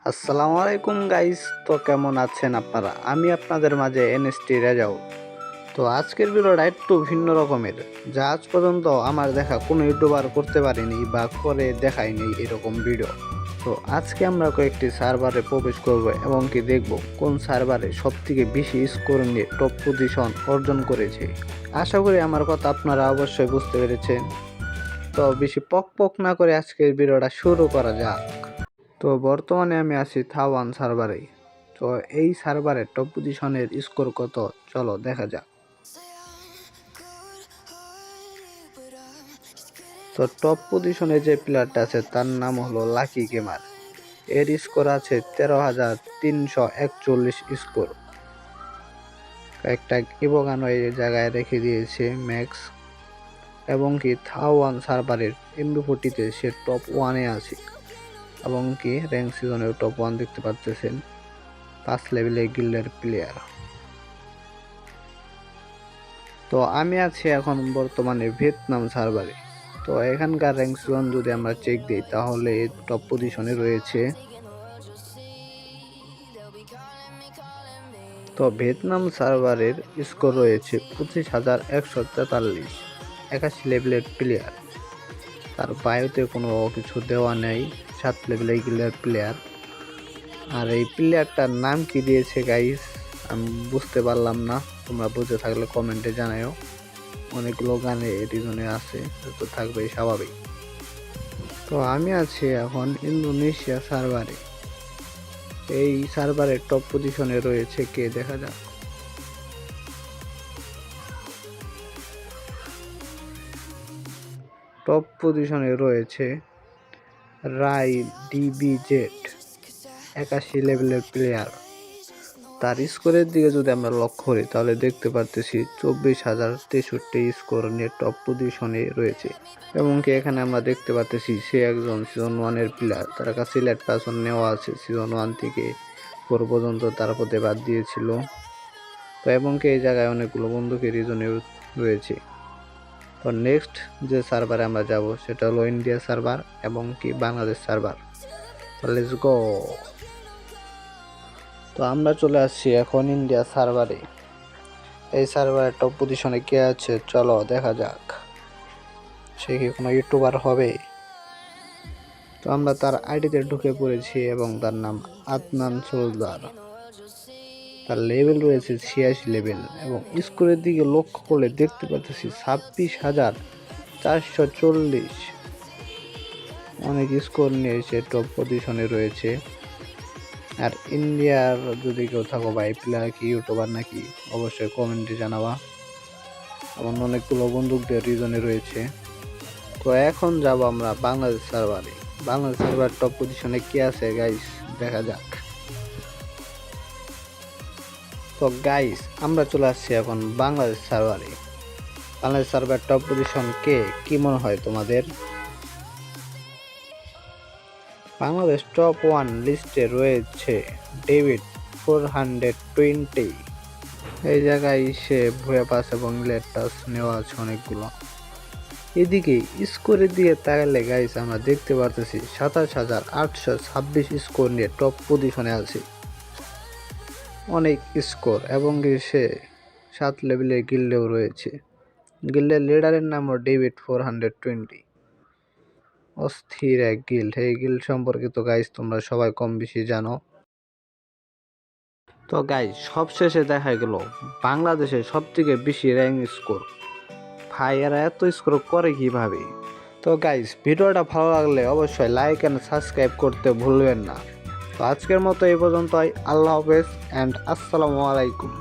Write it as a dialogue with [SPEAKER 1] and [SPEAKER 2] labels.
[SPEAKER 1] আসসালামু আলাইকুম গাইস। তো কেমন আছেন আপনারা? আমি আপনাদের মাঝে এনএসটি রেজাউল। তো আজকের ভিডিওটা একটু ভিন্ন রকমের, যা আজ পর্যন্ত আমার দেখা কোনো ইউটিউবার করতে পারেনি বা করে দেখায়নি এরকম ভিডিও। তো আজকে আমরা কয়েকটি সার্ভারে প্রবেশ করব এবং কি দেখব কোন সার্ভারে সবথেকে বেশি স্কোর নিয়ে টপ পজিশন অর্জন করেছে। আশা করি আমার কথা আপনারা অবশ্যই বুঝতে পেরেছেন। তো বেশি পক পক না করে আজকের ভিডিওটা শুরু করা যাক। তো বর্তমানে আমি আছি থাওয়ান সার্ভারে। তো এই সার্ভারের টপ পজিশনের স্কোর কত চলো দেখা যাক। তো টপ পজিশনে যে প্লেয়ারটা আছে তার নাম হলো লাকি গেমার। এর স্কোর আছে 13,341 স্কোর। একটা ইবোগানো এই জায়গায় রেখে দিয়েছে ম্যাক্স, এবং কি থাওয়ান সার্ভারের এমবি40তে সে টপ 1-এ আছে, এবং কি র্যাঙ্ক সিজনেও টপ 1 দেখতে পাচ্ছেন। 5 লেভেলে গিল্ডের প্লেয়ার। তো আমি আছি এখন বর্তমানে ভিয়েতনাম সার্ভারে। তো এখানকার র্যাঙ্ক সিজন যদি আমরা চেক দিই তাহলে টপ পজিশনে রয়েছে। তো ভিয়েতনাম সার্ভারের স্কোর রয়েছে 25,143, 81 লেভেলের প্লেয়ার। তার বায়োতে কোনো কিছু দেওয়া নেই, 7 লেভেলের গিল্ডের প্লেয়ার। আর এই প্লেয়ারটার নাম কি দিয়েছে গাইস আমি বুঝতে পারলাম না, তোমরা বুঝে থাকলে কমেন্টে জানাও। অনেকগুলো গানে রিজনে আছে, তো থাকবে স্বাভাবিক। তো আমি আছি এখন ইন্দোনেশিয়া সার্ভারে। এই সার্ভারের টপ পজিশনে রয়েছে কে দেখা যাক। টপ পজিশনে রয়েছে রাই ডিবিজেড, 81 লেভেলের প্লেয়ার। তার স্কোরের দিকে যদি আমরা লক্ষ্য করি তাহলে দেখতে পারতেছি 24,063 স্কোর নিয়ে টপ পজিশনে রয়েছে। এবং কি এখানে আমরা দেখতে পাচ্ছি সে একজন সিজন 1-এর প্লেয়ার। তার কাছে সিলেট পারসন নেওয়া আছে সিজন 1 থেকে 4 পর্যন্ত, তার পথে বাদ দিয়েছিল। তো এবং কি এই জায়গায় অনেকগুলো বন্দুকের রিজনে রয়েছে। তো নেক্সট যে সার্ভারে আমরা যাব সেটা হলো ইন্ডিয়া সার্ভার এবং কি বাংলাদেশ সার্ভার। তো লেটস গো। তো আমরা চলে আসছি এখন ইন্ডিয়া সার্ভারে। এই সার্ভারের টপ পজিশনে কে আছে চলো দেখা যাক। সে কি কোনো ইউটিউবার হবে? তো আমরা তার আইডিতে ঢুকে পড়েছি এবং তার নাম আদনান সোলদার। তার লেভেল রয়েছে 86 লেভেল, এবং স্কোরের দিকে লক্ষ্য করলে দেখতে পাচ্ছি 26,440। অনেক স্কোর নিয়ে সে টপ পজিশনে রয়েছে। আর ইন্ডিয়ার যদি কেউ থাকো বা এই প্লেয়ার কি ইউটিউবার নাকি অবশ্যই কমেন্টে জানাবা। এমন অনেকগুলো বন্দুকদের রিজনে রয়েছে। তো এখন যাব আমরা বাংলাদেশ সার্ভারে। বাংলাদেশ সার্ভার টপ পজিশনে কে আছে গাইস দেখা যাক। তো গাইস আমরা চলে আসছি এখন বাংলাদেশ সার্ভারে। বাংলাদেশ সার্ভার টপ পজিশন কে কি মনে হয় তোমাদের? বাংলাদেশ টপ 1 লিস্টে রয়েছে ডেভিড 420। এই জায়গায় সে ভুয়া পাস এবং লেট পাস নেওয়া আছে অনেকগুলো। এদিকে স্কোরের দিকে তাকালে গাইস আমরা দেখতে পারতেছি 27,826 স্কোর নিয়ে টপ পজিশনে আছে। অনেক স্কোর, এবং সে 7 লেভেলের গিল্ডেও রয়েছে। গিল্ডের লিডারের নামও ডেভিড 420। অস্থির এক গিল্ড। এই গিল্ড সম্পর্কে তো গাইস তোমরা সবাই কম বেশি জানো। তো গাইস সবশেষে দেখা গেল বাংলাদেশের সবথেকে বেশি র্যাঙ্ক স্কোর। ভাই এরা এত স্কোর করে কিভাবে? তো গাইস ভিডিওটা ভালো লাগলে অবশ্যই লাইক অ্যান্ড সাবস্ক্রাইব করতে ভুলবেন না। তো আজকের মতো এই পর্যন্তই। আল্লাহ হাফেজ অ্যান্ড আসসালামু আলাইকুম।